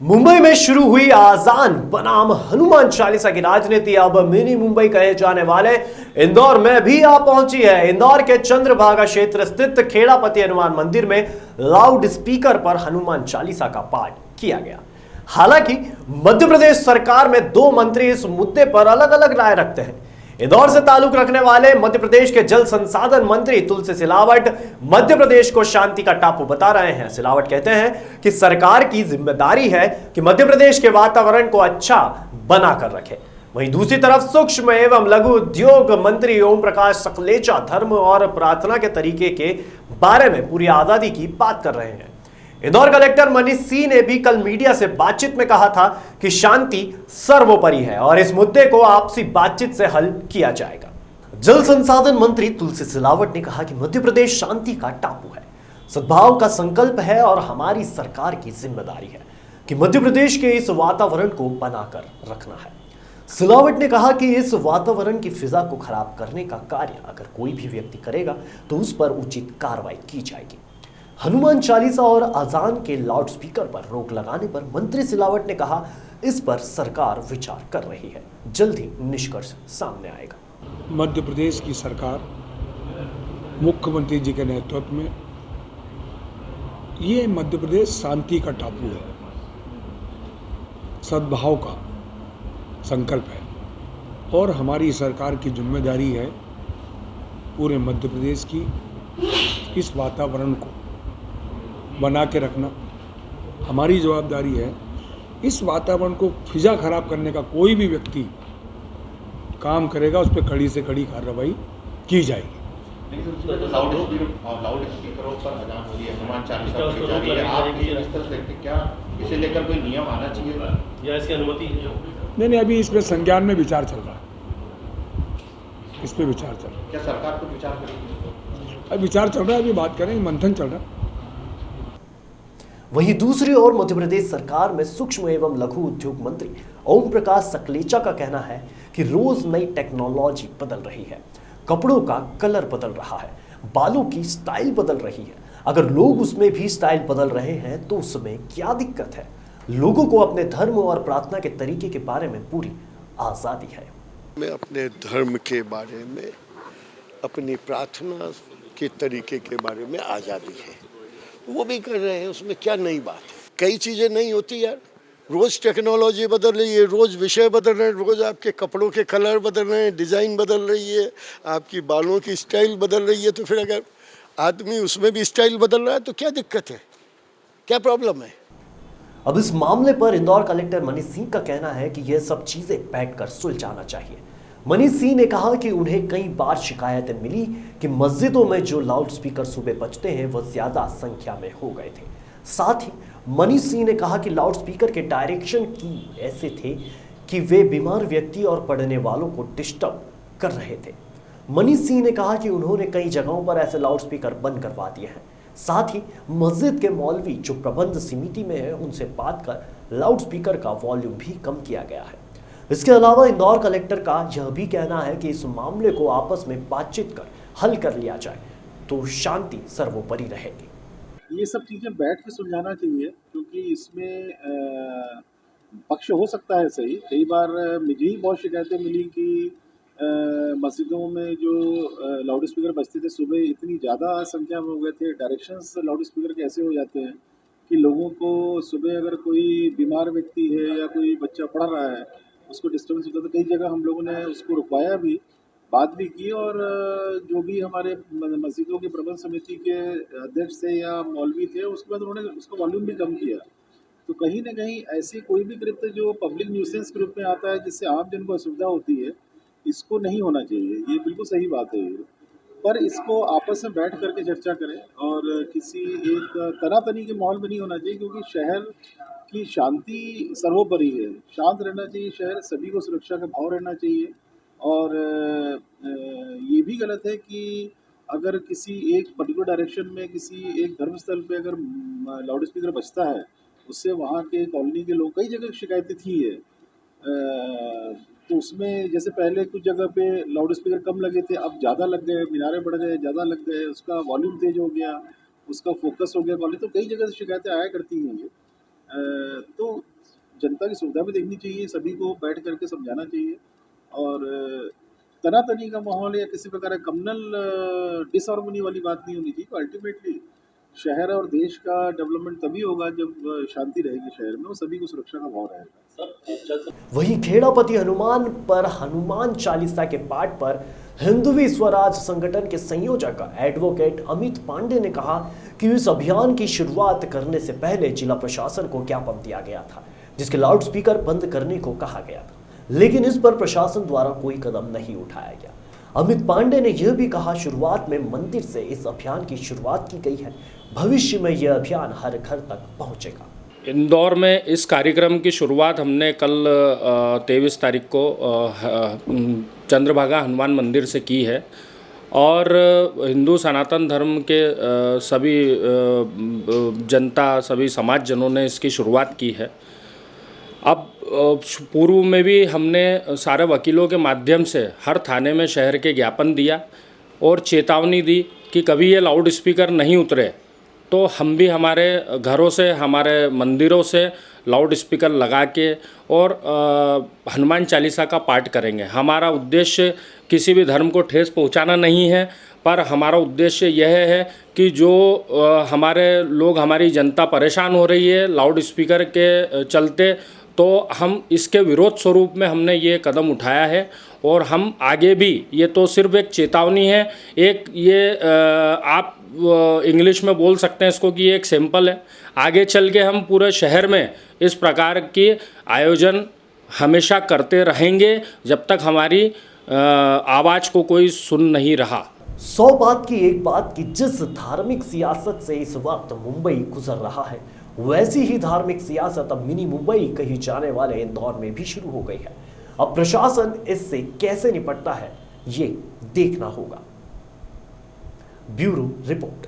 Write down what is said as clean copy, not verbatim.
मुंबई में शुरू हुई आजान बनाम हनुमान चालीसा की राजनीति अब मिनी मुंबई कहे जाने वाले इंदौर में भी आ पहुंची है। इंदौर के चंद्रभागा क्षेत्र स्थित खेड़ापति हनुमान मंदिर में लाउड स्पीकर पर हनुमान चालीसा का पाठ किया गया। हालांकि मध्य प्रदेश सरकार में दो मंत्री इस मुद्दे पर अलग अलग राय रखते हैं। इंदौर से ताल्लुक रखने वाले मध्य प्रदेश के जल संसाधन मंत्री तुलसी सिलावट मध्य प्रदेश को शांति का टापू बता रहे हैं। सिलावट कहते हैं कि सरकार की जिम्मेदारी है कि मध्य प्रदेश के वातावरण को अच्छा बनाकर रखे। वहीं दूसरी तरफ सूक्ष्म एवं लघु उद्योग मंत्री ओम प्रकाश सकलेचा धर्म और प्रार्थना के तरीके के बारे में पूरी आजादी की बात कर रहे हैं। इंदौर कलेक्टर मनीष सिंह ने भी कल मीडिया से बातचीत में कहा था कि शांति सर्वोपरि है और इस मुद्दे को आपसी बातचीत से हल किया जाएगा। जल संसाधन मंत्री तुलसी सिलावट ने कहा कि मध्य प्रदेश शांति का टापू है, सद्भाव का संकल्प है और हमारी सरकार की जिम्मेदारी है कि मध्य प्रदेश के इस वातावरण को बनाकर रखना है। सिलावट ने कहा कि इस वातावरण की फिजा को खराब करने का कार्य अगर कोई भी व्यक्ति करेगा तो उस पर उचित कार्रवाई की जाएगी। हनुमान चालीसा और अजान के लाउडस्पीकर पर रोक लगाने पर मंत्री सिलावट ने कहा इस पर सरकार विचार कर रही है, जल्द ही निष्कर्ष सामने आएगा। मध्य प्रदेश की सरकार मुख्यमंत्री जी के नेतृत्व में ये मध्य प्रदेश शांति का टापू है, सद्भाव का संकल्प है और हमारी सरकार की जिम्मेदारी है पूरे मध्य प्रदेश की इस वातावरण को बना के रखना। हमारी जवाबदारी है इस वातावरण को फिजा खराब करने का कोई भी व्यक्ति काम करेगा उस पर कड़ी से कड़ी कार्रवाई की जाएगी। लाउड स्पीकरों पर अजान हो रही है, हनुमान चालीसा की जा रही है, आप इस तरह से क्या इसे लेकर कोई नियम आना चाहिए या इसकी अनुमति? नहीं, अभी इस पर संज्ञान में विचार चल रहा है, इस पर विचार चल रहा है। क्या सरकार को विचार करेगी? अभी विचार चल रहा है, अभी बात करेंगे, मंथन चल रहा है। वहीं दूसरी ओर मध्य प्रदेश सरकार में सूक्ष्म एवं लघु उद्योग मंत्री ओम प्रकाश सकलेचा का कहना है कि रोज नई टेक्नोलॉजी बदल रही है, कपड़ों का कलर बदल रहा है, बालों की स्टाइल बदल रही है। अगर लोग उसमें भी स्टाइल बदल रहे हैं तो उसमें क्या दिक्कत है? लोगों को अपने धर्म और प्रार्थना के तरीके के बारे में पूरी आजादी है। मैं अपने धर्म के बारे में, अपनी प्रार्थना के तरीके के बारे में आज़ादी है, वो भी कर रहे हैं, उसमें क्या नई बात है? कई चीज़ें नहीं होती यार, रोज़ टेक्नोलॉजी बदल रही है, रोज़ विषय बदल रहे हैं, रोज़ आपके कपड़ों के कलर बदल रहे हैं, डिज़ाइन बदल रही है, आपकी बालों की स्टाइल बदल रही है। तो फिर अगर आदमी उसमें भी स्टाइल बदल रहा है तो क्या दिक्कत है, क्या प्रॉब्लम है? अब इस मामले पर इंदौर कलेक्टर मनीष सिंह का कहना है कि यह सब चीजें बैठकर सुलझाना चाहिए। मनीष सिंह ने कहा कि उन्हें कई बार शिकायतें मिली कि मस्जिदों में जो लाउडस्पीकर सुबह बजते हैं वह ज्यादा संख्या में हो गए थे। साथ ही मनीष सिंह ने कहा कि लाउडस्पीकर के डायरेक्शन की ऐसे थे कि वे बीमार व्यक्ति और पढ़ने वालों को डिस्टर्ब कर रहे थे। मनीष सिंह ने कहा कि उन्होंने कई जगहों पर ऐसे लाउडस्पीकर बंद करवा दिए हैं। साथ ही मस्जिद के मौलवी जो प्रबंध समिति में है उनसे बात कर लाउडस्पीकर का वॉल्यूम भी कम किया गया है। इसके अलावा इंदौर कलेक्टर का यह भी कहना है कि इस मामले को आपस में बातचीत कर हल कर लिया जाए तो शांति सर्वोपरि रहेगी। ये सब चीज़ें बैठ के सुलझाना चाहिए क्योंकि इसमें पक्ष हो सकता है सही। कई बार मुझे ही बहुत शिकायतें मिली कि मस्जिदों में जो लाउड स्पीकर बजते थे सुबह इतनी ज़्यादा संख्या में हो गए थे। डायरेक्शंस लाउड स्पीकर के ऐसे हो जाते हैं कि लोगों को सुबह अगर कोई बीमार व्यक्ति है या कोई बच्चा पढ़ रहा है उसको डिस्टर्बेंस होता है। तो कई जगह हम लोगों ने उसको रुकवाया भी, बात भी की और जो भी हमारे मस्जिदों के प्रबंध समिति के अध्यक्ष थे या मौलवी थे उसके बाद उन्होंने उसका वॉल्यूम भी कम किया। तो कहीं ना कहीं ऐसी कोई भी कृत्य जो पब्लिक न्यूसेंस के रूप में आता है जिससे आम जन को असुविधा होती है, इसको नहीं होना चाहिए। ये बिल्कुल सही बात है ये, पर इसको आपस में बैठ करके चर्चा करें और किसी एक तनातनी के माहौल में नहीं होना चाहिए क्योंकि शहर की शांति सर्वोपरि है। शांत रहना चाहिए शहर, सभी को सुरक्षा का भाव रहना चाहिए। और ये भी गलत है कि अगर किसी एक पर्टिकुलर डायरेक्शन में किसी एक धर्मस्थल पे अगर लाउड स्पीकर बजता है उससे वहाँ के कॉलोनी के लोग, कई जगह शिकायतें थी है। तो उसमें जैसे पहले कुछ जगह पे लाउड स्पीकर कम लगे थे, अब ज़्यादा लग गए, मीनारे बढ़ गए, ज़्यादा लग गए, उसका वॉल्यूम तेज हो गया, उसका फोकस हो गया कॉलेज। तो कई जगह से शिकायतें आया करती हैं ये। तो जनता की सुविधा भी देखनी चाहिए, सभी को बैठ करके समझाना चाहिए और तनातनी का माहौल या किसी प्रकार का कम्युनल डिसहार्मनी वाली बात नहीं होनी चाहिए। तो अल्टीमेटली शहर और देश का डेवलपमेंट तभी होगा जब शांति रहेगी शहर में और सभी को सुरक्षा का भाव रहेगा। वहीं खेड़ापति हनुमान पर हनुमान चालीसा के पाठ पर हिंदवी स्वराज संगठन के संयोजक एडवोकेट अमित पांडे ने कहा कि इस अभियान की शुरुआत करने से पहले जिला प्रशासन को ज्ञापन दिया गया था, जिसके लाउडस्पीकर बंद करने को कहा गया था, लेकिन इस पर प्रशासन द्वारा कोई कदम नहीं उठाया गया। अमित पांडे ने यह भी कहा, शुरुआत में मंदिर से इस अभियान की शुरुआत की गई है, भविष्य में यह अभियान हर घर तक पहुंचेगा। इंदौर में इस कार्यक्रम की शुरुआत हमने कल 23 तारीख को चंद्रभागा हनुमान मंदिर से की है और हिंदू सनातन धर्म के सभी जनता, सभी समाजजनों ने इसकी शुरुआत की है। अब पूर्व में भी हमने सारे वकीलों के माध्यम से हर थाने में शहर के ज्ञापन दिया और चेतावनी दी कि कभी ये लाउड स्पीकर नहीं उतरे तो हम भी हमारे घरों से, हमारे मंदिरों से लाउड स्पीकर लगा के और हनुमान चालीसा का पाठ करेंगे। हमारा उद्देश्य किसी भी धर्म को ठेस पहुंचाना नहीं है, पर हमारा उद्देश्य यह है कि जो हमारे लोग, हमारी जनता परेशान हो रही है लाउड स्पीकर के चलते, तो हम इसके विरोध स्वरूप में हमने ये कदम उठाया है और हम आगे भी, ये तो सिर्फ एक चेतावनी है, एक ये आप इंग्लिश में बोल सकते हैं इसको कि ये एक सैंपल है। आगे चल के हम पूरे शहर में इस प्रकार के आयोजन हमेशा करते रहेंगे जब तक हमारी आवाज़ को कोई सुन नहीं रहा। 100 बात की एक बात कि जिस धार्मिक सियासत से इस वक्त मुंबई गुजर रहा है, वैसी ही धार्मिक सियासत अब मिनी मुंबई कही जाने वाले इंदौर में भी शुरू हो गई है। अब प्रशासन इससे कैसे निपटता है, ये देखना होगा। Bureau report.